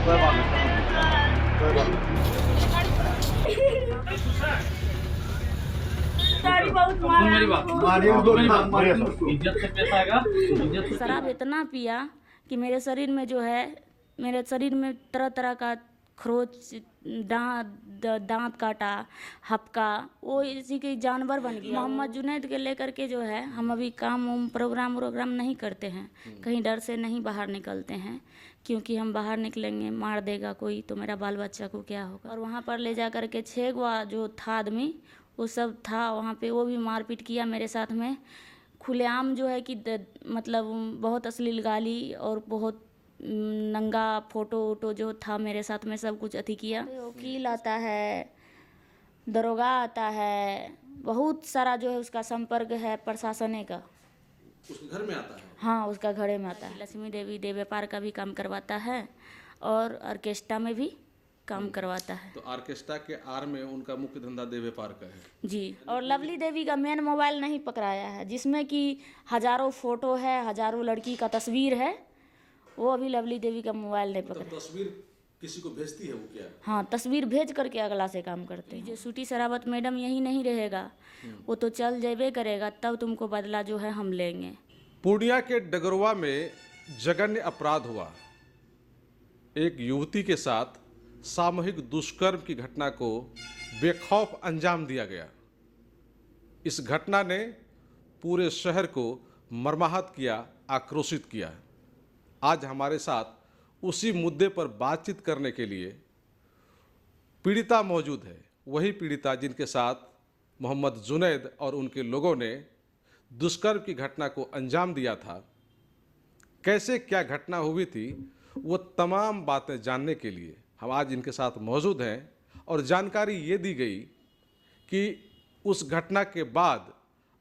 कोई बात नहीं, कोई बात गाड़ी बहुत इज्जत से पैसा आएगा, इज्जत से शराब इतना पिया कि मेरे शरीर में जो है, मेरे शरीर में तरह तरह का खरोच, दांत काटा, हपका, वो इसी के जानवर बन गया। मोहम्मद जुनैद के लेकर के जो है हम अभी काम प्रोग्राम नहीं करते हैं, कहीं डर से नहीं बाहर निकलते हैं, क्योंकि हम बाहर निकलेंगे मार देगा कोई तो मेरा बाल बच्चा को क्या होगा। और वहाँ पर ले जा कर के 6 जो था आदमी, वो सब था वहाँ पे, वो भी मारपीट किया मेरे साथ में खुलेआम, जो है कि मतलब बहुत अश्लील गाली और बहुत नंगा फोटो वोटो जो था मेरे साथ में सब कुछ अथी किया। वकील आता है, दरोगा आता है, बहुत सारा जो है उसका संपर्क है प्रशासन का। उसके घर में आता है? हाँ, उसका घरे में आता है। लक्ष्मी देवी दे व्यापार का भी काम करवाता है और ऑर्केस्ट्रा में भी काम करवाता है। तो ऑर्केस्ट्रा के आर में उनका मुख्य धंधा देह व्यापार का है जी। और लवली देवी का मेन मोबाइल नहीं पकड़ाया है, जिसमें कि हजारों फोटो है, हजारों लड़की का तस्वीर है, वो अभी लवली देवी का मोबाइल नहीं पकड़ा। तो तस्वीर किसी को भेजती है वो क्या? हाँ, तस्वीर भेज करके अगला से काम करते हैं। जो सूटी शरावत मैडम यही नहीं रहेगा, वो तो चल जेबे करेगा, तब तुमको बदला जो है हम लेंगे। पूर्णिया के डगरवा में जघन्य अपराध हुआ। एक युवती के साथ सामूहिक दुष्कर्म की घटना को बेखौफ अंजाम दिया गया। इस घटना ने पूरे शहर को मर्माहत किया, आक्रोशित किया। आज हमारे साथ उसी मुद्दे पर बातचीत करने के लिए पीड़िता मौजूद है, वही पीड़िता जिनके साथ मोहम्मद जुनैद और उनके लोगों ने दुष्कर्म की घटना को अंजाम दिया था। कैसे क्या घटना हुई थी, वो तमाम बातें जानने के लिए हम आज इनके साथ मौजूद हैं। और जानकारी ये दी गई कि उस घटना के बाद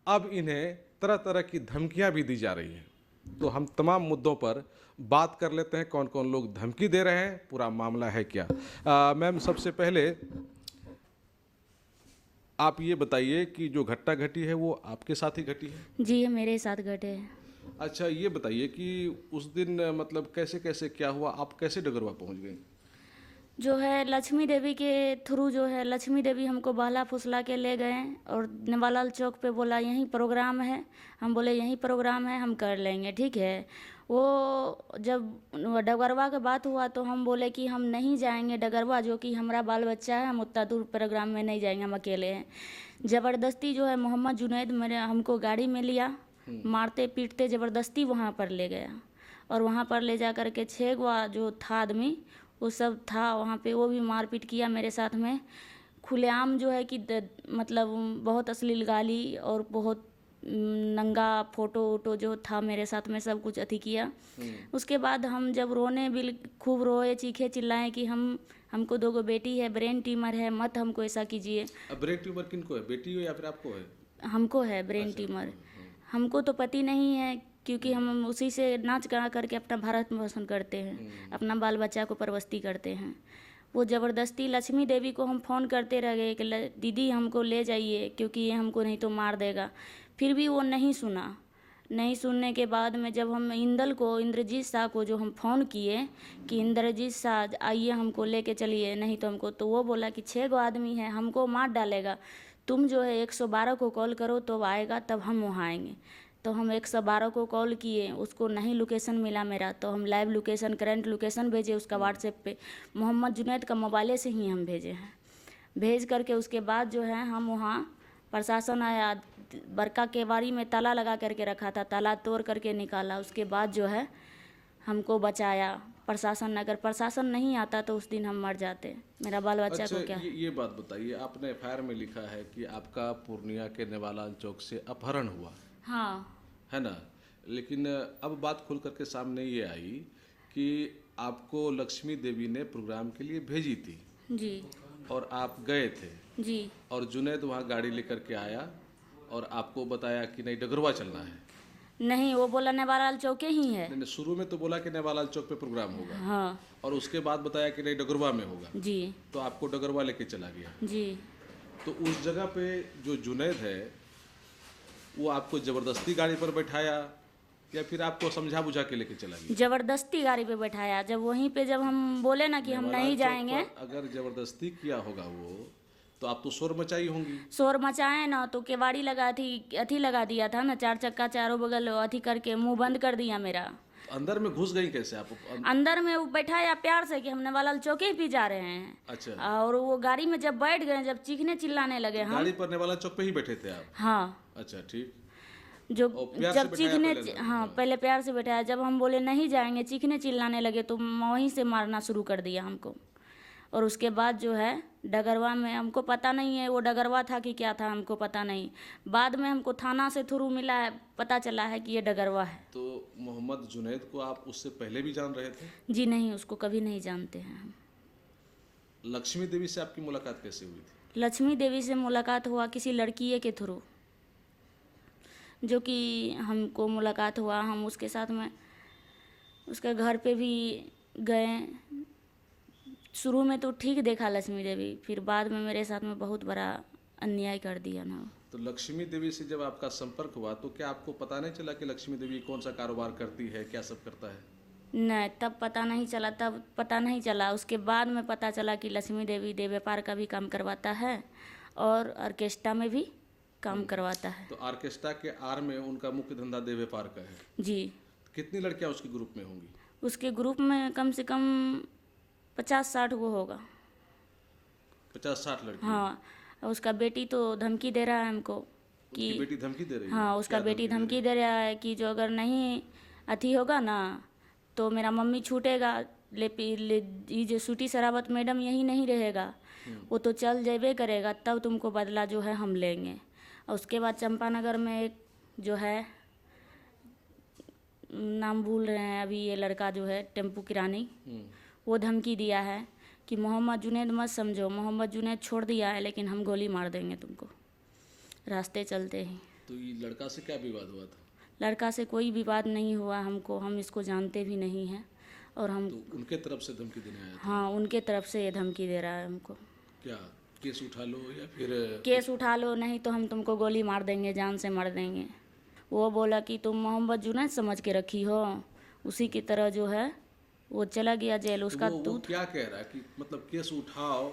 अब इन्हें तरह तरह की धमकियां भी दी जा रही हैं। तो हम तमाम मुद्दों पर बात कर लेते हैं, कौन कौन लोग धमकी दे रहे हैं, पूरा मामला है क्या। मैम, सबसे पहले आप ये बताइए कि जो घटना घटी है वो आपके साथ ही घटी है? जी, मेरे साथ घटे है। अच्छा, ये बताइए कि उस दिन मतलब कैसे कैसे क्या हुआ, आप कैसे डगरवा पहुंच गए? जो है लक्ष्मी देवी के थ्रू, जो है लक्ष्मी देवी हमको बहला फुसला के ले गए और नेवालाल चौक पे बोला यहीं प्रोग्राम है। हम बोले यहीं प्रोग्राम है, हम कर लेंगे, ठीक है। वो जब डगरवा का बात हुआ तो हम बोले कि हम नहीं जाएंगे डगरवा, जो कि हमारा बाल बच्चा है, हम उतना दूर प्रोग्राम में नहीं जाएंगे, हम अकेले हैं। ज़बरदस्ती जो है मोहम्मद जुनैद मेरे हमको गाड़ी में लिया, मारते पीटते ज़बरदस्ती वहाँ पर ले गया। और वहाँ पर ले जा कर के 6 जो था आदमी, वो सब था वहाँ पे, वो भी मारपीट किया मेरे साथ में खुलेआम, जो है कि मतलब बहुत अश्लील गाली और बहुत नंगा फोटो वोटो जो था मेरे साथ में सब कुछ अथी किया। उसके बाद हम जब रोने भी खूब रोए, चीखे चिल्लाए कि हमको 2 बेटी है, ब्रेन ट्यूमर है, मत हमको ऐसा कीजिए। अब ब्रेन ट्यूमर किनको है, बेटी हो या फिर आपको है? हमको है ब्रेन ट्यूमर। हमको तो पति नहीं है, क्योंकि हम उसी से नाच गा करके अपना भारत पोषण करते हैं, अपना बाल बच्चा को परवस्ती करते हैं। वो ज़बरदस्ती लक्ष्मी देवी को हम फ़ोन करते रह गए कि दीदी हमको ले जाइए, क्योंकि ये हमको नहीं तो मार देगा। फिर भी वो नहीं सुना। नहीं सुनने के बाद में जब हम इंद्रजीत शाह को जो हम फ़ोन किए कि इंद्रजीत शाह आइए हमको लेके चलिए, नहीं तो हमको, तो वो बोला कि 6 आदमी है, हमको मार डालेगा, तुम जो है 112 को कॉल करो तो आएगा, तब हम वहाँ आएंगे। तो हम 112 को कॉल किए, उसको नहीं लोकेशन मिला मेरा, तो हम लाइव लोकेशन, करंट लोकेशन भेजे उसका व्हाट्सएप पे, मोहम्मद जुनैद का मोबाइले से ही हम भेजे हैं। भेज करके उसके बाद जो है हम वहाँ, प्रशासन आया, बरका केवाड़ी में ताला लगा करके रखा था, ताला तोड़ करके निकाला। उसके बाद जो है हमको बचाया प्रशासन। अगर प्रशासन नहीं आता तो उस दिन हम मर जाते, मेरा बाल बच्चा अच्छा, को क्या। ये बात बताइए, आपने एफआईआर में लिखा है कि आपका पूर्णिया के नेवालाल चौक से अपहरण हुआ, हाँ है ना। लेकिन अब बात खुल करके सामने ये आई कि आपको लक्ष्मी देवी ने प्रोग्राम के लिए भेजी थी जी और आप गए थे जी। और जुनैद वहाँ गाड़ी लेकर के आया और आपको बताया कि नहीं डगरवा चलना है। नहीं, वो बोला नेवालाल चौके ही है। नहीं, शुरू में तो बोला कि नेवालाल चौक पे प्रोग्राम होगा, हाँ और उसके बाद बताया कि नहीं डगरवा में होगा। जी तो आपको डगरवा लेके चला गया। जी। तो उस जगह पे जो जुनैद है वो आपको ज़बरदस्ती गाड़ी पर बैठाया या फिर आपको समझा बुझा के लेके चला गया? ज़बरदस्ती गाड़ी पे बैठाया। जब वहीं पे जब हम बोले ना कि हम नेवाला नहीं चौक जाएंगे, पर अगर जबरदस्ती किया होगा वो, तो आप तो शोर मचाई होंगी। शोर मचाए ना तो केवाड़ी लगा अथी लगा दिया था ना, 4 चक्का चारों बगल अथी करके मुंह बंद कर दिया मेरा। तो अंदर में घुस गई कैसे आप? अंदर में वो बैठाया प्यार से कि हम नेवालाल चौकी पे जा रहे हैं। अच्छा, और वो गाड़ी में जब बैठ गए, जब चीखने चिल्लाने लगे हम। गाड़ी पर नेवाला चौक पे ही बैठे थे आप? हाँ, अच्छा, ठीक। जो और प्यार से जब बैठाया चीखने पहले ना? हाँ, पहले प्यार से बैठाया। जब हम बोले नहीं जाएंगे, चीखने चिल्लाने लगे, तो वहीं से मारना शुरू कर दिया हमको। और उसके बाद जो है डगरवा में, हमको पता नहीं है वो डगरवा था कि क्या था, हमको पता नहीं। बाद में हमको थाना से थ्रू मिला है, पता चला है कि ये डगरवा है। तो मोहम्मद जुनैद को आप उससे पहले भी जान रहे थे? जी नहीं, उसको कभी नहीं जानते हैं हम। लक्ष्मी देवी से आपकी मुलाकात कैसे हुई थी? लक्ष्मी देवी से मुलाकात हुआ किसी लड़की के थ्रू, जो कि हमको मुलाकात हुआ। हम उसके साथ में उसके घर पे भी गए। शुरू में तो ठीक देखा लक्ष्मी देवी, फिर बाद में मेरे साथ में बहुत बड़ा अन्याय कर दिया ना। तो लक्ष्मी देवी से जब आपका संपर्क हुआ तो क्या आपको पता नहीं चला कि लक्ष्मी देवी कौन सा कारोबार करती है, क्या सब करता है? नहीं, तब पता नहीं चला, तब पता नहीं चला। उसके बाद में पता चला कि लक्ष्मी देवी देह व्यापार का भी काम करवाता है और ऑर्केस्ट्रा में भी काम करवाता है। तो ऑर्केस्ट्रा के आर में उनका मुख्य धंधा देह व्यापार का है? जी। कितनी लड़कियां उसके ग्रुप में होंगी? उसके ग्रुप में कम से कम 50-60 वो होगा। 50-60 लड़की? हाँ, और उसका बेटी तो धमकी दे रहा है हमको कि उसकी बेटी धमकी दे रही है? हाँ, उसका क्या बेटी धमकी दे रहा है कि जो अगर नहीं अथी होगा ना तो मेरा मम्मी छूटेगा। ये जो सूटी शरावत मैडम यही नहीं रहेगा, वो तो चल जेबे करेगा, तब तुमको बदला जो है हम लेंगे। और उसके बाद चंपानगर में एक जो है, नाम भूल रहे हैं अभी, ये लड़का जो है टेम्पू किरानी, वो धमकी दिया है कि मोहम्मद जुनैद मत समझो, मोहम्मद जुनैद छोड़ दिया है लेकिन हम गोली मार देंगे तुमको रास्ते चलते ही। तो ये लड़का से क्या विवाद हुआ था? लड़का से कोई विवाद नहीं हुआ हमको, हम इसको जानते भी नहीं हैं। और हम तो उनके तरफ से धमकी देने आया था? हाँ, उनके तरफ से ये धमकी दे रहा है हमको। क्या केस उठा लो या फिर? केस उठा लो, नहीं तो हम तुमको गोली मार देंगे, जान से मार देंगे। वो बोला कि तुम मोहम्मद जुनैद समझ के रखी हो, उसी की तरह जो है वो चला गया जेल। उसका तो वो क्या कह रहा है कि मतलब केस उठाओ?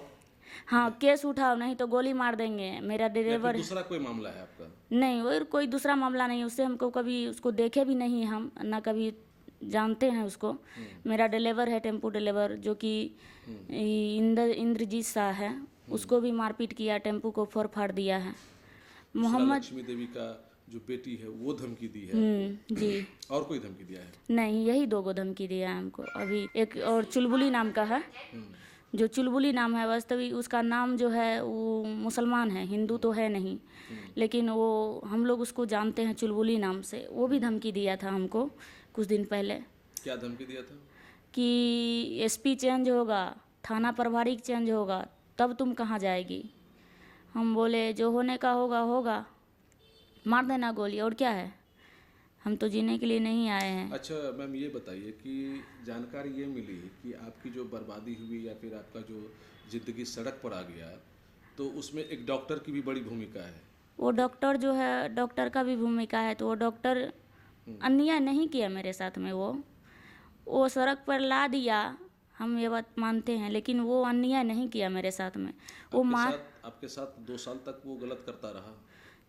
हाँ, केस उठाओ, नहीं तो गोली मार देंगे। मेरा या फिर ड्राइवर दूसरा कोई मामला है आपका? नहीं, वो कोई दूसरा मामला नहीं। उससे हमको कभी उसको देखे भी नहीं हम, ना कभी जानते हैं उसको। मेरा ड्राइवर है, टेम्पू ड्राइवर, जो कि इंद्रजीत शाह है, उसको भी मारपीट किया, टेम्पू को फोड़ फाड़ दिया है। मोहम्मद लक्ष्मी देवी का जो बेटी है वो धमकी दी है? जी। और कोई धमकी दिया है? नहीं, यही 2 गो धमकी दिया है हमको। अभी एक और चुलबुली नाम का है, जो चुलबुली नाम है, वास्तविक उसका नाम जो है वो मुसलमान है, हिंदू तो है नहीं, लेकिन वो हम लोग उसको जानते हैं चुलबुली नाम से। वो भी धमकी दिया था हमको कुछ दिन पहले। क्या धमकी दिया था? कि एसपी चेंज होगा, थाना प्रभारी चेंज होगा, तब तुम कहाँ जाएगी। हम बोले जो होने का होगा होगा, मार देना गोली, और क्या है, हम तो जीने के लिए नहीं आए हैं। अच्छा मैम, ये बताइए कि जानकारी ये मिली कि आपकी जो बर्बादी हुई या फिर आपका जो ज़िंदगी सड़क पर आ गया, तो उसमें एक डॉक्टर की भी बड़ी भूमिका है। वो डॉक्टर जो है, डॉक्टर का भी भूमिका है। तो वो डॉक्टर अन्याय नहीं किया मेरे साथ में, वो सड़क पर ला दिया, हम ये बात मानते हैं, लेकिन वो अन्याय नहीं किया मेरे साथ में। वो आपके साथ 2 साल तक वो गलत करता रहा?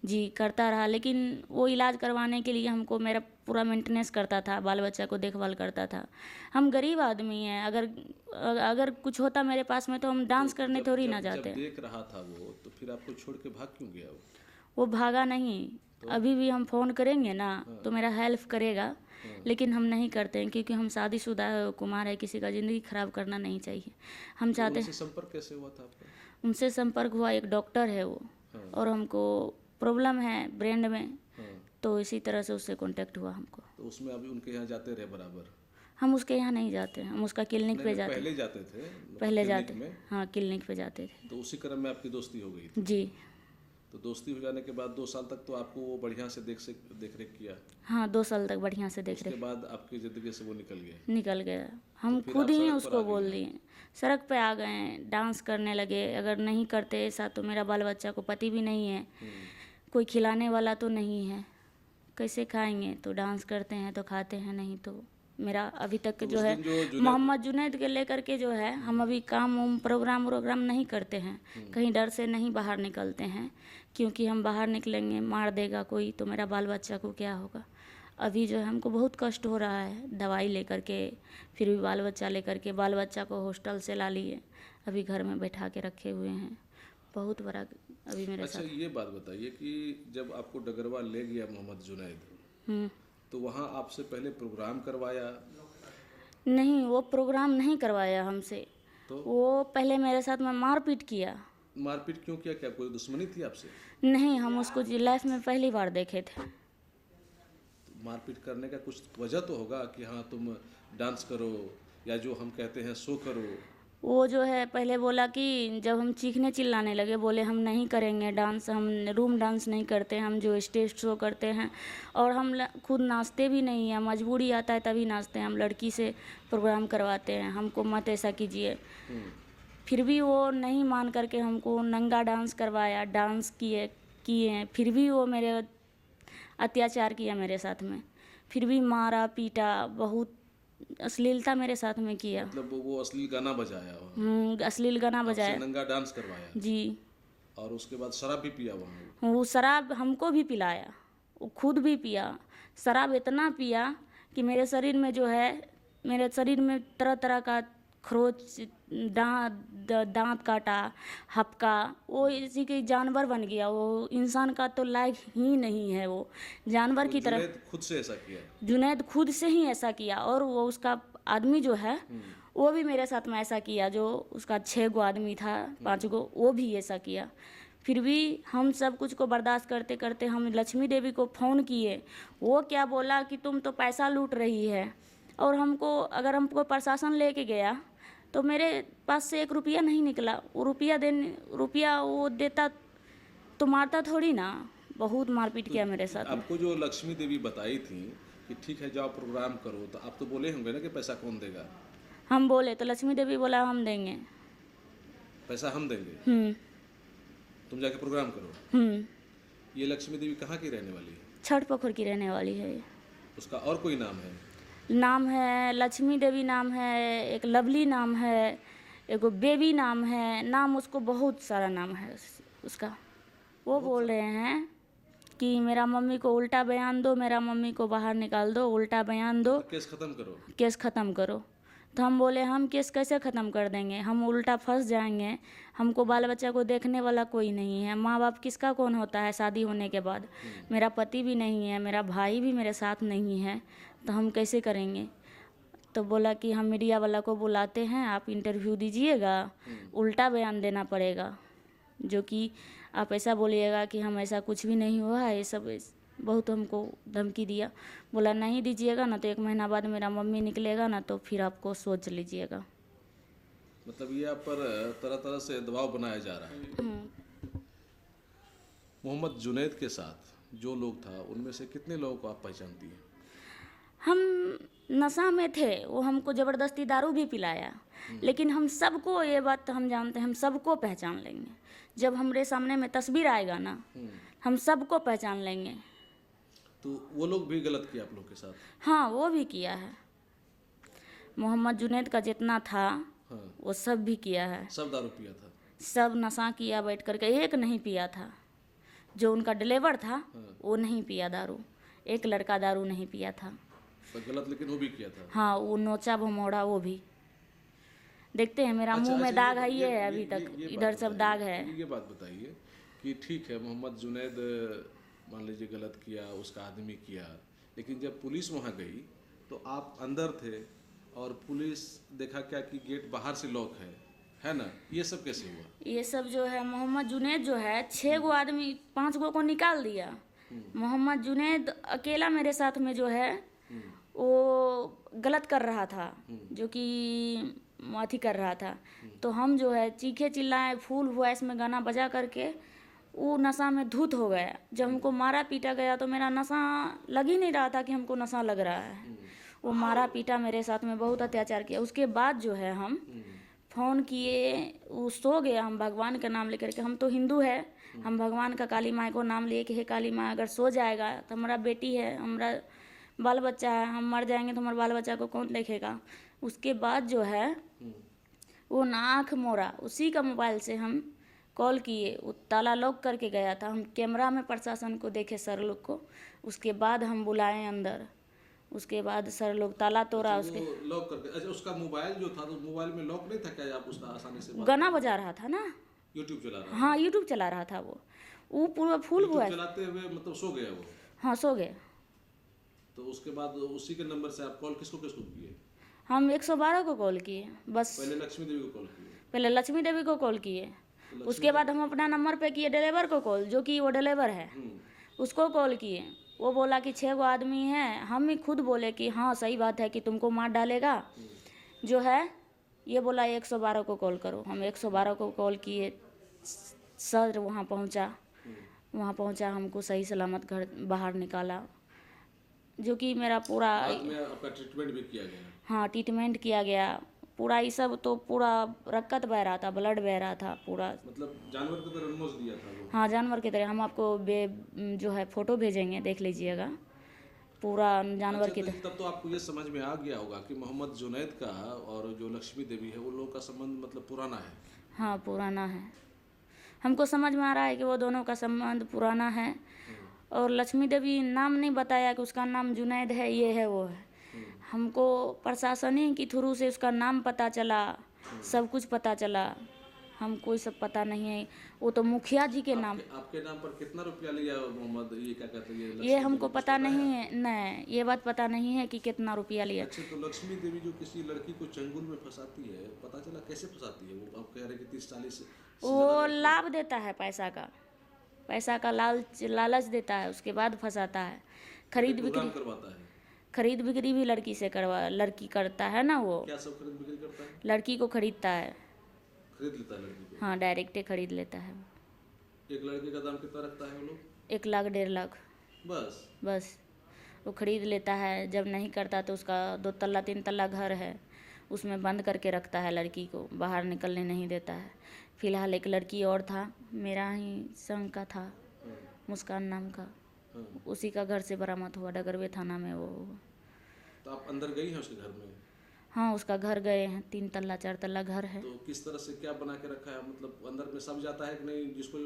जी, करता रहा, लेकिन वो इलाज करवाने के लिए हमको मेरा पूरा मेंटेनेंस करता था, बाल बच्चा को देखभाल करता था। हम गरीब आदमी हैं, अगर कुछ होता मेरे पास में तो हम डांस करने थोड़ी ना जाते। जब देख रहा था वो, तो फिर आपको छोड़ के भाग क्यों गया वो भागा नहीं। अभी भी हम फ़ोन करेंगे ना तो मेरा हेल्प करेगा, लेकिन हम नहीं करते हैं, क्योंकि हम शादीशुदा है, कुमार है, किसी का ज़िंदगी खराब करना नहीं चाहिए। हम चाहते हैं। उनसे संपर्क कैसे हुआ था आपका? उनसे संपर्क हुआ, एक डॉक्टर है वो, और हमको प्रॉब्लम है ब्रेन में, तो इसी तरह से उससे कांटेक्ट हुआ हमको। तो उसमें अभी उनके यहाँ जाते रहे बराबर? हम उसके यहाँ नहीं जाते, हम उसका क्लिनिक पे जाते। पहले जाते थे? पहले जाते, हाँ, क्लिनिक पे जाते थे। तो उसी क्रम में आपकी दोस्ती हो गई थी? जी। तो दोस्ती हो जाने के बाद 2 साल तक तो आपको वो बढ़िया से देख रेख किया? हाँ, 2 साल तक बढ़िया से देख उसके बाद आपकी ज़िंदगी से वो निकल गया। हम खुद ही उसको बोल दिए, सड़क पे आ गए, डांस करने लगे। अगर नहीं करते ऐसा तो मेरा बाल बच्चा को पति भी नहीं है, कोई खिलाने वाला तो नहीं है, कैसे खाएंगे? तो डांस करते हैं तो खाते हैं, नहीं तो मेरा अभी तक तो जो उस है दिन जो जुनैद मोहम्मद जुनैद के लेकर के जो है हम अभी काम प्रोग्राम वोग्राम नहीं करते हैं, कहीं डर से नहीं बाहर निकलते हैं, क्योंकि हम बाहर निकलेंगे मार देगा कोई तो मेरा बाल बच्चा को क्या होगा। अभी जो है हमको बहुत कष्ट हो रहा है दवाई लेकर के, फिर भी बाल बच्चा लेकर के, बाल बच्चा को हॉस्टल से ला लिए, अभी घर में बैठा के रखे हुए हैं। बहुत बड़ा अभी मेरे अच्छा, साथ। ये बात बताइए कि जब आपको डगरवा ले गया मोहम्मद जुनैद, हम्म। तो वहाँ आपसे पहले प्रोग्राम करवाया? नहीं, वो प्रोग्राम नहीं करवाया हमसे। तो वो पहले मेरे साथ में मारपीट किया। मारपीट क्यों किया? क्या कोई दुश्मनी थी आपसे? नहीं, हम उसको लाइफ में पहली बार देखे थे। तो मारपीट करने का कुछ वजह तो होगा कि हाँ तुम डांस करो या जो हम कहते हैं सो करो। वो जो है पहले बोला कि जब हम चीखने चिल्लाने लगे, बोले हम नहीं करेंगे डांस, हम रूम डांस नहीं करते, हम जो स्टेज शो करते हैं, और हम खुद नाचते भी नहीं हैं, मजबूरी आता है तभी नाचते हैं, हम लड़की से प्रोग्राम करवाते हैं, हमको मत ऐसा कीजिए। फिर भी वो नहीं मान करके हमको नंगा डांस करवाया, डांस किए, फिर भी वो मेरे अत्याचार किया मेरे साथ में, फिर भी मारा पीटा, बहुत अश्लीलता मेरे साथ में किया। मतलब वो अश्लील गाना बजाया वहाँ, अश्लील गाना आपसे बजाया नंगा डांस करवाया, जी। और उसके बाद शराब भी पिया वहाँ? वो शराब हमको भी पिलाया, वो खुद भी पिया। शराब इतना पिया कि मेरे शरीर में जो है, मेरे शरीर में तरह तरह का खरोच, दांत काटा, हपका, वो इसी के जानवर बन गया। वो इंसान का तो लायक ही नहीं है, वो जानवर की तरह। जुनैद खुद से ऐसा किया? जुनैद खुद से ही ऐसा किया, और वो उसका आदमी जो है वो भी मेरे साथ में ऐसा किया, जो उसका 6 गो आदमी था, 5 गो, वो भी ऐसा किया। फिर भी हम सब कुछ को बर्दाश्त करते करते हम लक्ष्मी देवी को फ़ोन किए। वो क्या बोला कि तुम तो पैसा लूट रही है, और अगर हमको प्रशासन लेके गया तो मेरे पास से 1 रुपया नहीं निकला। वो रुपया वो देता तो मारता थोड़ी ना। बहुत मारपीट किया मेरे साथ में। आपको जो लक्ष्मी देवी बताई थी कि ठीक है जाओ प्रोग्राम करो, तो आप तो बोले होंगे ना कि पैसा कौन देगा? हम बोले तो लक्ष्मी देवी बोला हम देंगे, पैसा हम देंगे, तुम जाके प्रोग्राम करो। ये लक्ष्मी देवी कहाँ की रहने वाली है? छठ पोखर की रहने वाली है। उसका और कोई नाम है? नाम है लक्ष्मी देवी, नाम है एक लवली, नाम है एगो बेबी, नाम है, नाम उसको बहुत सारा नाम है उसका। वो बोल रहे हैं कि मेरा मम्मी को उल्टा बयान दो, मेरा मम्मी को बाहर निकाल दो, उल्टा बयान दो, केस खत्म करो, केस ख़त्म करो। तो हम बोले हम केस कैसे ख़त्म कर देंगे, हम उल्टा फंस जाएंगे, हमको बाल बच्चा को देखने वाला कोई नहीं है, माँ बाप किसका कौन होता है शादी होने के बाद, मेरा पति भी नहीं है, मेरा भाई भी मेरे साथ नहीं है, तो हम कैसे करेंगे। तो बोला कि हम मीडिया वाला को बुलाते हैं, आप इंटरव्यू दीजिएगा, उल्टा बयान देना पड़ेगा, जो कि आप ऐसा बोलिएगा कि हम ऐसा कुछ भी नहीं हुआ है, ये सब बहुत हमको धमकी दिया। बोला नहीं दीजिएगा ना तो 1 महीना बाद मेरा मम्मी निकलेगा ना, तो फिर आपको सोच लीजिएगा। मतलब ये आप पर तरह तरह से दबाव बनाया जा रहा है। मोहम्मद जुनैद के साथ जो लोग था उनमें से कितने लोगों को आप पहचानती हैं? हम नशा में थे, वो हमको ज़बरदस्ती दारू भी पिलाया, लेकिन हम सबको, ये बात हम जानते हैं, हम सबको पहचान लेंगे। जब हमारे सामने में तस्वीर आएगा ना, हम सबको पहचान लेंगे। तो वो लोग भी गलत किया आप लोग के साथ? हाँ, वो भी किया है। मोहम्मद जुनैद का जितना था वो सब भी किया है। सब दारू पिया था? सब नशा किया बैठ करके, एक नहीं पिया था। जो उनका डिलीवर था वो नहीं पिया दारू, एक लड़का दारू नहीं पिया था। तो गलत, लेकिन वो भी किया था? हाँ, वो नोचा भमोड़ा वो भी। देखते हैं मेरा मुंह में दाग है, ये है अभी तक, इधर सब दाग है। ये बात बताइए कि ठीक है मोहम्मद जुनैद मान लीजिए गलत किया, उसका आदमी किया, लेकिन जब पुलिस वहाँ गई तो आप अंदर थे और पुलिस देखा क्या कि गेट बाहर से लॉक है ना, ये सब कैसे हुआ? ये सब जो है मोहम्मद जुनैद जो है 6 गो आदमी 5 गो को निकाल दिया। मोहम्मद जुनैद अकेला मेरे साथ में जो है वो गलत कर रहा था, जो कि अथी कर रहा था। तो हम जो है चीखे चिल्लाए, फुल वॉइस में गाना बजा करके वो नशा में धुत हो गया। जब हमको मारा पीटा गया तो मेरा नशा लग ही नहीं रहा था कि हमको नशा लग रहा है। वो मारा पीटा मेरे साथ में बहुत अत्याचार किया। उसके बाद जो है हम फ़ोन किए, वो सो गया। हम भगवान का नाम लेकर के, हम तो हिंदू है, हम भगवान का काली माँ को नाम लिए कि हे काली माँ अगर सो जाएगा तो हमारा बेटी है, हमारा बाल बच्चा है, हम मर जाएंगे तो हमारे बाल बच्चा को कौन देखेगा। उसके बाद जो है वो आँख मोड़ा, उसी का मोबाइल से हम कॉल किए। वो ताला लॉक करके गया था, हम कैमरा में प्रशासन को देखे सर लोग को। उसके बाद हम बुलाए अंदर, उसके बाद सर लोग ताला तोड़ा। उसके वो लॉक करके, अच्छा उसका मोबाइल जो था तो मोबाइल में लॉक नहीं था क्या, आप उसका आसानी से गाना बजा रहा था ना, यूट्यूब चला रहा हाँ यूट्यूब चला रहा था वो पूरा फुल यूट्यूब हुआ। चलाते हुए मतलब सो गया वो? हाँ सो गए। तो उसके बाद उसी के नंबर से आप कॉल किसको किसको किए? हम 112 को कॉल किए बस। पहले लक्ष्मी देवी को कॉल किए? पहले लक्ष्मी देवी को कॉल किए, उसके बाद हम अपना नंबर पे किए ड्राइवर को कॉल, जो कि वो ड्राइवर है उसको कॉल किए। वो बोला कि 6 आदमी हैं। हम ही खुद बोले कि हाँ सही बात है कि तुमको मार डालेगा जो है। ये बोला 112 को कॉल करो। हम 112 को कॉल किए, सर वहाँ पहुँचा, हमको सही सलामत घर बाहर निकाला, जो कि मेरा पूरा बाद में आपका ट्रीटमेंट भी किया गया? हाँ ट्रीटमेंट किया गया पूरा। ये सब तो पूरा रक्कत बह रहा था, ब्लड बह रहा था पूरा, मतलब जानवर की तरह नोच दिया था वो? हाँ जानवर की तरह। हम आपको जो है फ़ोटो भेजेंगे, देख लीजिएगा पूरा जानवर की तरह। तब तो आपको ये समझ में आ गया होगा कि मोहम्मद जुनैद का और जो लक्ष्मी देवी है वो लोगों का संबंध मतलब पुराना है? हाँ पुराना है, हमको समझ में आ रहा है कि वो दोनों का संबंध पुराना है। और लक्ष्मी देवी नाम नहीं बताया कि उसका नाम जुनैद है, ये है वो है। हमको प्रशासन ही के थ्रू से उसका नाम पता चला, सब कुछ पता चला, हमको ये सब पता नहीं है। वो तो मुखिया जी के नाम। आपके नाम पर कितना रुपया लिया मोहम्मद, ये क्या कहते हैं ये हमको पता नहीं है, नहीं ये बात पता नहीं है कि कितना रुपया लिया। अच्छा, तो लक्ष्मी देवी जो किसी लड़की को चंगुल में फंसाती है, पता चला कैसे फंसाती है वो? आप कह रहे हैं कि 30-40 वो लाभ देता है, पैसा का लालच देता है, उसके बाद फंसाता है। खरीद बिक्री भी लड़की करता है ना। वो क्या सब खरीद बिक्री करता है? लड़की को खरीदता है, खरीद लेता है लड़की को? हाँ डायरेक्ट खरीद लेता है। एक लड़के का दाम कितना रखता है वो लोग? 1 लाख 1.5 लाख बस वो खरीद लेता है। जब नहीं करता तो उसका 2 तल्ला 3 तल्ला घर है, उसमें बंद करके रखता है, लड़की को बाहर निकलने नहीं देता है। फिलहाल एक लड़की और था, मेरा ही संग का था, मुस्कान नाम का, उसी का घर से बरामद हुआ डगरवे थाना में वो। तो आप अंदर गई हैं उसके घर में? हाँ उसका घर गए हैं, 3 तल्ला 4 तल्ला घर है। तो किस तरह से क्या बना के रखा है, मतलब अंदर में सब जाता है कि नहीं? जिसको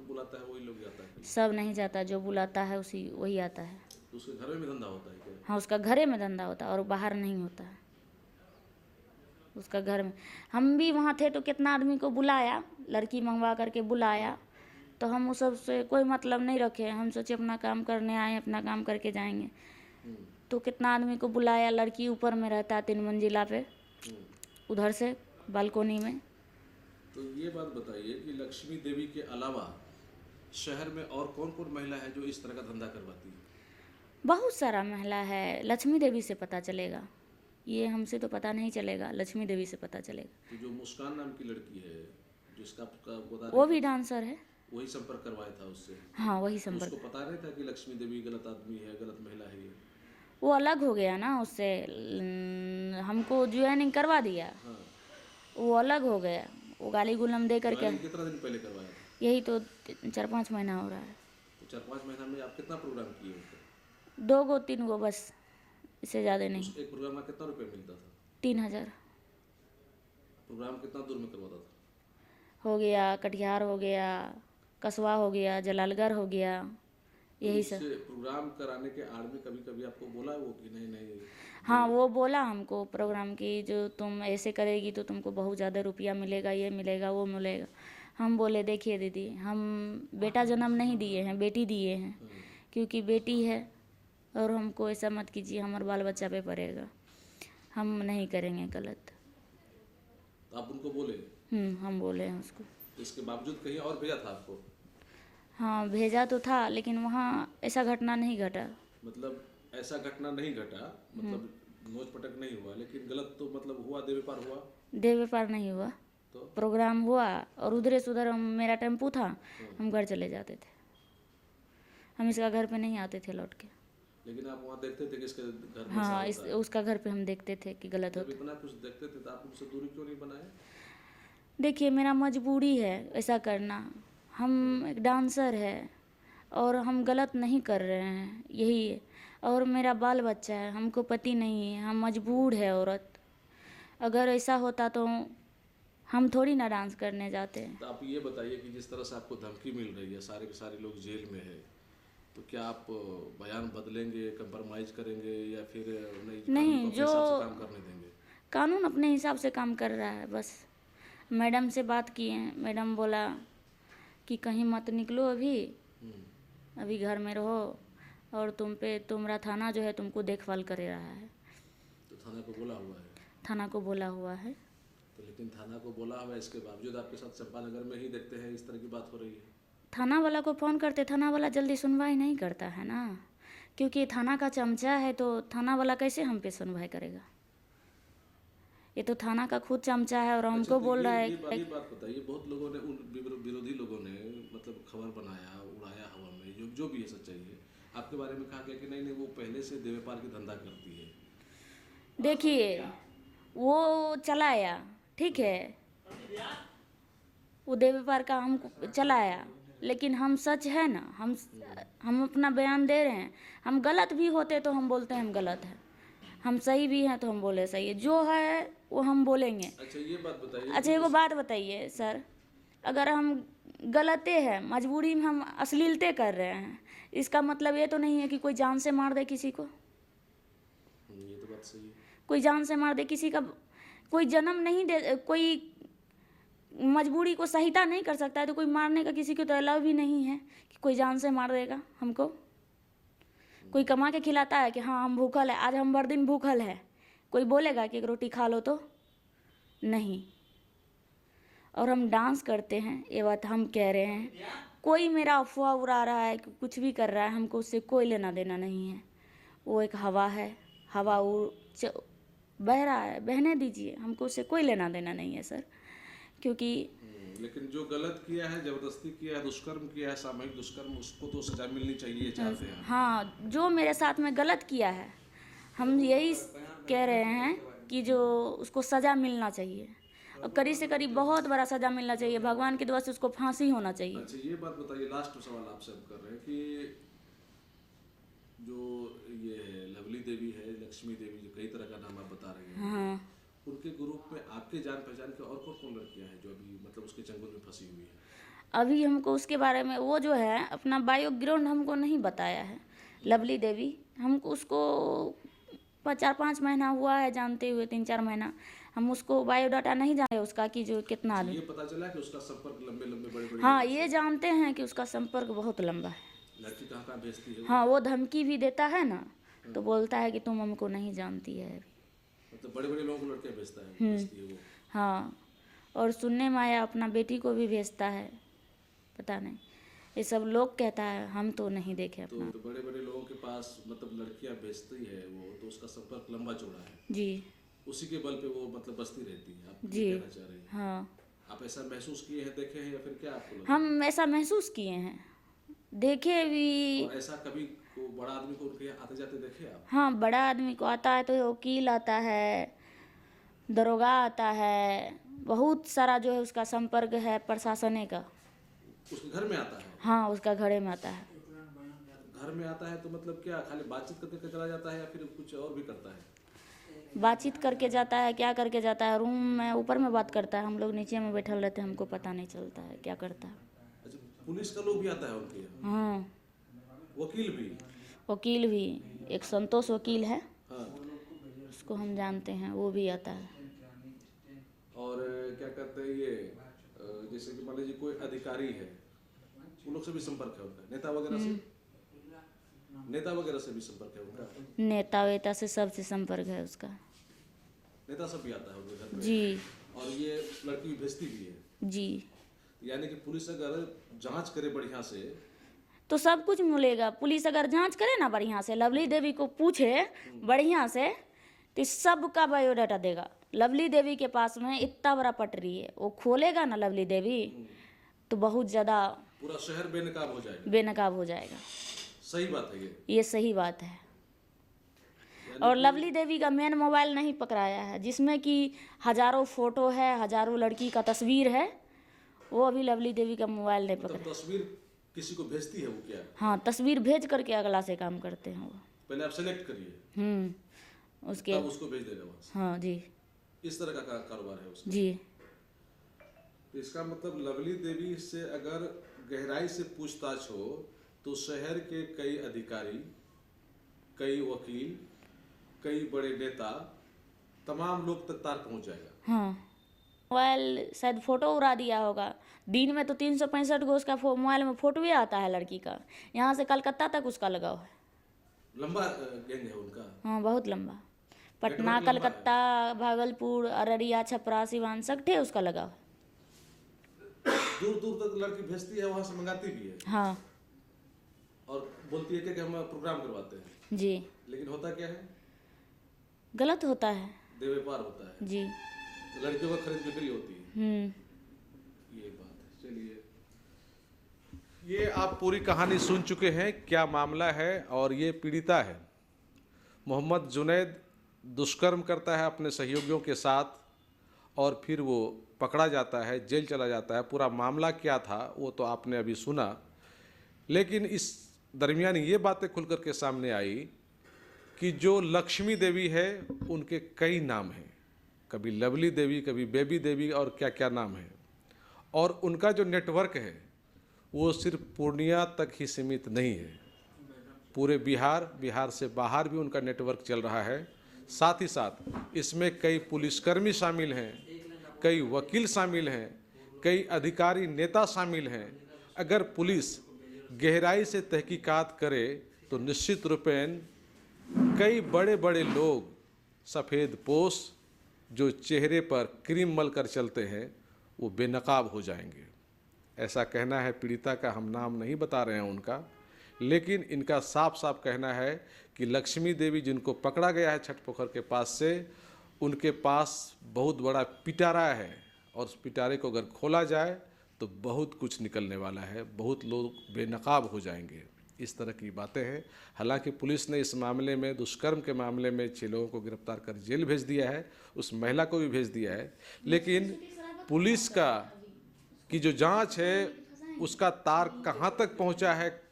बुलाता है वही लोग जाता है? सब नहीं जाता, जो बुलाता है वही आता है। तो उसके घर में धंधा होता है क्या? हाँ उसका घरे में धंधा होता है और बाहर नहीं होता है, उसका घर में। हम भी वहाँ थे तो कितना आदमी को बुलाया, लड़की मंगवा करके बुलाया, तो हम उस सब से कोई मतलब नहीं रखे। हम सोचे अपना काम करने आए, अपना काम करके जाएंगे। तो कितना आदमी को बुलाया, लड़की ऊपर में रहता है 3 मंजिला पे, उधर से बालकोनी में। तो ये बात बताइए कि लक्ष्मी देवी के अलावा शहर में और कौन कौन महिला है जो इस तरह का धंधा करवाती है? बहुत सारा महिला है, लक्ष्मी देवी से पता चलेगा, ये हमसे तो पता नहीं चलेगा, लक्ष्मी देवी से पता चलेगा। तो जो मुस्कान नाम की लड़की है जिसका वो भी डांसर है, वही संपर्क करवाया था उससे? हाँ वही संपर्क। उसको पता नहीं था कि लक्ष्मी देवी गलत आदमी है, गलत महिला है ये? वो अलग हो गया ना उससे, हमको ज्वाइनिंग करवा दिया। हाँ। वो अलग हो गया, वो गाली गुलम दे करके। कितना दिन पहले करवाया था? यही तो 4-5 महीना हो रहा है। तो 4-5 महीना में आप कितना प्रोग्राम किए उनके? 2 गो 3 गो बस, इससे ज़्यादा नहीं। एक प्रोग्राम में कितना रुपये मिलता था? 3000। प्रोग्राम कितना दूर में करवाता था? हो गया कटिहार, हो गया कसवा, हो गया जलालगढ़, हो गया, यही सब। प्रोग्राम कराने के आड़ में कभी कभी आपको बोला वो कि नहीं? हाँ वो बोला हमको प्रोग्राम की, जो तुम ऐसे करेगी तो तुमको बहुत ज़्यादा रुपया मिलेगा, ये मिलेगा वो मिलेगा। हम बोले देखिए दीदी, हम बेटा जन्म नहीं दिए हैं, बेटी दिए हैं, क्योंकि बेटी है और हमको ऐसा मत कीजिए, हमारे बाल बच्चा पे पड़ेगा, हम नहीं करेंगे गलत। तो आप उनको बोले? हम बोले हैं उसको। इसके बावजूद कहीं और भेजा था आपको? हाँ भेजा तो था, लेकिन वहाँ ऐसा घटना नहीं घटा। मतलब ऐसा घटना नहीं घटा, मतलब नोच पटक नहीं हुआ, लेकिन गलत तो मतलब हुआ, देह व्यापार हुआ? देह व्यापार नहीं हुआ, तो प्रोग्राम हुआ और उधर से उधर मेरा टेम्पू था, हम घर चले जाते थे, हम इसका घर पे नहीं आते थे लौट के। लेकिन आप वहाँ देखते थे कि इसके घर में हाँ उसका घर पे हम देखते थे कि गलत होता। इतना कुछ देखते थे तो आप उनसे दूरी क्यों नहीं बनाए? देखिए मेरा मजबूरी है ऐसा करना। हम एक डांसर है और हम गलत नहीं कर रहे हैं, यही है। और मेरा बाल बच्चा है, हमको पति नहीं है, हम मजबूर है औरत। अगर ऐसा होता तो हम थोड़ी ना डांस करने जाते हैं। तो आप ये बताइए कि जिस तरह से आपको धमकी मिल रही है, सारे के सारे लोग जेल में है, तो क्या आप बयान बदलेंगे, कंप्रोमाइज करेंगे या फिर नहीं, कानून को अपने जो हिसाब से काम करने देंगे? कानून अपने हिसाब से काम कर रहा है बस। मैडम से बात किए हैं, मैडम बोला कि कहीं मत निकलो अभी घर में रहो, और तुम्हारा थाना जो है तुमको देखभाल कर रहा है। तो थाना को बोला हुआ है? थाना को बोला हुआ है। तो लेकिन थाना को बोला हुआ है, इसके बावजूद आपके साथ चंपानगर में ही देखते हैं इस तरह की बात हो रही है। थाना वाला को फ़ोन करते, थाना वाला जल्दी सुनवाई नहीं करता है ना, क्योंकि थाना का चमचा है, तो थाना वाला कैसे हम पे सुनवाई करेगा? ये तो थाना का खुद चमचा है और हमको बोल रहा है। ये बात बताइए, बहुत लोगों ने, उन विरोधी लोगों ने मतलब खबर बनाया, उड़ाया हवा में, जो भी है सच्चाई है, आपके बारे में कहा गया कि नहीं वो पहले से देह व्यापार की धंधा करती है। देखिए वो चलाया, ठीक है, वो देह व्यापार का हम चलाया, लेकिन हम सच है ना, हम अपना बयान दे रहे हैं। हम गलत भी होते तो हम बोलते हैं हम गलत है, हम सही भी हैं तो हम बोले सही है, जो है वो हम बोलेंगे। अच्छा ये बात बताइए। अच्छा एगो बात बताइए सर, अगर हम गलते हैं, मजबूरी में हम अश्लीलते कर रहे हैं, इसका मतलब ये तो नहीं है कि कोई जान से मार दे किसी को। ये तो बात सही है। कोई जान से मार दे किसी का, कोई जन्म नहीं दे, कोई मजबूरी को सहायता नहीं कर सकता है, तो कोई मारने का किसी को तो अलाउ भी नहीं है कि कोई जान से मार देगा हमको। कोई कमा के खिलाता है कि हाँ हम भूखल है, आज हम भर दिन भूखल है, कोई बोलेगा कि एक रोटी खा लो? तो नहीं। और हम डांस करते हैं, ये बात हम कह रहे हैं। कोई मेरा अफवाह उड़ा रहा है, कुछ भी कर रहा है, हमको उससे कोई लेना देना नहीं है। वो एक हवा है, हवा बह रहा है, बहने दीजिए, हमको उससे कोई लेना देना नहीं है सर। क्योंकि लेकिन जो गलत किया है, जबरदस्ती किया है, दुष्कर्म किया है, सामूहिक दुष्कर्म, उसको तो सजा मिलनी चाहिए, चाहते हैं। हाँ, जो मेरे साथ में गलत किया है, हम यही कह रहे हैं कि जो उसको सज़ा मिलना चाहिए, और कड़ी से कड़ी बहुत बड़ा सज़ा मिलना चाहिए, भगवान की दुआ से उसको फांसी होना चाहिए। अच्छा ये बात बताइए, लास्ट सवाल आपसे हम कर रहे हैं कि जो ये लवली देवी है, लक्ष्मी देवी, जो कई तरह का नाम आप बता रहे हैं, हाँ, उनके ग्रुप में आपके जान पहचान के और कौन कौन लड़कियां हैं जो अभी मतलब उसके चंगुल में फंसी हुई है? अभी हमको उसके बारे में, वो जो है अपना बायोग्राउंड हमको नहीं बताया है, लवली देवी। हमको उसको 4-5 महीना हुआ है जानते हुए, 3-4 महीना। हम उसको बायोडाटा नहीं जाने उसका कि जो कितना आदमी। ये पता चला कि उसका संपर्क लंबे लंबे बड़े बड़े। हाँ, ये जानते हैं कि उसका संपर्क बहुत लंबा है। लड़की कहाँ कहाँ भेजती है? हाँ, वो धमकी भी देता है ना, तो बोलता है कि तुम हमको नहीं जानती है अभी। मतलब बड़े बड़े लोगों को लड़कियां भेजती है वो। हाँ, और सुनने में आया अपना बेटी को भी भेजता है, पता नहीं, ये सब लोग कहता है, हम तो नहीं देखे अपना। तो बड़े बड़े लोगों के पास मतलब लड़कियां भेजती है वो, तो उसका संपर्क लंबा चौड़ा है जी, उसी के बल पे वो मतलब बसती रहती है। आप जी, कहना चाह रही हैं? हाँ, आप ऐसा महसूस किए हैं, देखे हैं, या फिर क्या आपको लगा? हम ऐसा महसूस किए हैं, देखे भी। और ऐसा कभी को बड़ा आदमी को उनके यहाँ आते जाते देखे आप? हाँ, बड़ा आदमी को आता है तो वकील आता है, दरोगा आता है, बहुत सारा जो है उसका संपर्क है प्रशासने का। उसके घर में आता है? हाँ, उसका घरे में आता है। घर में आता है तो मतलब क्या खाली बातचीत करके चला जाता है या फिर कुछ और भी करता है? बातचीत करके जाता है, क्या करके जाता है, रूम में ऊपर में बात करता है, हम लोग नीचे में बैठल रहते हैं, हमको पता नहीं चलता है क्या करता है। अच्छा, पुलिस का लोग भी आता है उनके यहाँ? हाँ, वकील भी? वकील भी, एक संतोष वकील है, हाँ। उसको हम जानते हैं, वो भी आता है। और क्या कहते हैं ये, जैसे कि मान लीजिए कोई अधिकारी है, उन लोग से भी संपर्क है उनका? नेता वगैरह से? नेता वगैरह से भी संपर्क है उनका? नेता वेता से सबसे संपर्क है उसका। नेता सब भी आता है उनके घर में? जी, और ये लड़की भी भेजती भी है? जी, यानी कि पुलिस अगर जांच करे बढ़िया से तो सब कुछ मिलेगा। पुलिस अगर जांच करे ना बढ़िया से, लवली देवी को पूछे बढ़िया से, तो सबका बायोडाटा देगा। लवली देवी के पास में इतना बड़ा पटरी है, वो खोलेगा ना लवली देवी, तो बहुत ज़्यादा पूरा शहर बेनकाब हो जाएगा। बेनकाब हो जाएगा। सही बात है ये? ये सही बात है। और लवली देवी का मेन मोबाइल नहीं पकड़ाया है, जिसमें कि हजारों फोटो है, हजारों लड़की का तस्वीर है, वो अभी लवली देवी का मोबाइल नहीं पकड़ा। तस्वीर किसी को भेजती है वो क्या? हाँ, तस्वीर भेज करके अगला से काम करते हैं वो। पहले आप सेलेक्ट करिए, उसके तब उसको भेज देगा वहाँ से। हाँ जी इस तरह का कारोबार है उसका। जी। तो इसका मतलब लवली देवी से अगर गहराई से पूछताछ हो तो शहर के कई अधिकारी, कई वकील, कई बड़े नेता, तमाम लोग तक तार पहुंच जाएगा। हाँ, मोबाइल शायद फ़ोटो उड़ा दिया होगा। दिन में तो 365 गो उसका मोबाइल में फ़ोटो भी आता है लड़की का। यहाँ से कलकत्ता तक उसका लगाव है। लंबा गैंग है उनका। हाँ, बहुत लंबा। पटना, नेटवर्क लंबा कलकत्ता, भागलपुर, अररिया, छपरा, सिवान सगठे उसका लगाव है। दूर दूर तक लड़की भेजती है, वहां से मंगाती भी है। हाँ और बोलती है कि हम प्रोग्राम करवाते हैं। जी। लेकिन होता क्या है? गलत होता है देवेपार होता है। जी। लड़कियों का खरीद बिक्री होती है। ये बात है। चलिए, ये आप पूरी कहानी सुन चुके हैं, क्या मामला है। और ये पीड़िता है, मोहम्मद जुनैद दुष्कर्म करता है अपने सहयोगियों के साथ और फिर वो पकड़ा जाता है, जेल चला जाता है। पूरा मामला क्या था वो तो आपने अभी सुना, लेकिन इस दरमियान ये बातें खुल कर के सामने आई कि जो लक्ष्मी देवी है उनके कई नाम हैं, कभी लवली देवी, कभी बेबी देवी और क्या क्या नाम है। और उनका जो नेटवर्क है वो सिर्फ पूर्णिया तक ही सीमित नहीं है, पूरे बिहार से बाहर भी उनका नेटवर्क चल रहा है। साथ ही साथ इसमें कई पुलिसकर्मी शामिल हैं, कई वकील शामिल हैं, कई अधिकारी नेता शामिल हैं। अगर पुलिस गहराई से तहकीकात करे तो निश्चित रूपेण कई बड़े बड़े लोग सफ़ेद पोश जो चेहरे पर क्रीम मल कर चलते हैं वो बेनकाब हो जाएंगे। ऐसा कहना है पीड़िता का, हम नाम नहीं बता रहे हैं उनका, लेकिन इनका साफ साफ कहना है कि लक्ष्मी देवी जिनको पकड़ा गया है छठ पोखर के पास से, उनके पास बहुत बड़ा पिटारा है और उस पिटारे को अगर खोला जाए तो बहुत कुछ निकलने वाला है, बहुत लोग बेनकाब हो जाएंगे। इस तरह की बातें हैं। हालांकि पुलिस ने इस मामले में, दुष्कर्म के मामले में 6 लोगों को गिरफ्तार कर जेल भेज दिया है, उस महिला को भी भेज दिया है, लेकिन पुलिस की जो जांच है उसका तार कहाँ तक पहुँचा है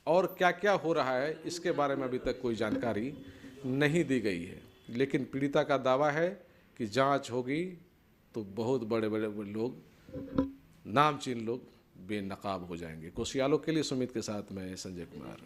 और क्या क्या हो रहा है इसके बारे में अभी तक कोई जानकारी नहीं दी गई है। लेकिन पीड़िता का दावा है कि जांच होगी तो बहुत बड़े बड़े लोग, नामचीन लोग बेनकाब हो जाएंगे। कोशियालों के लिए सुमित के साथ मैं संजय कुमार।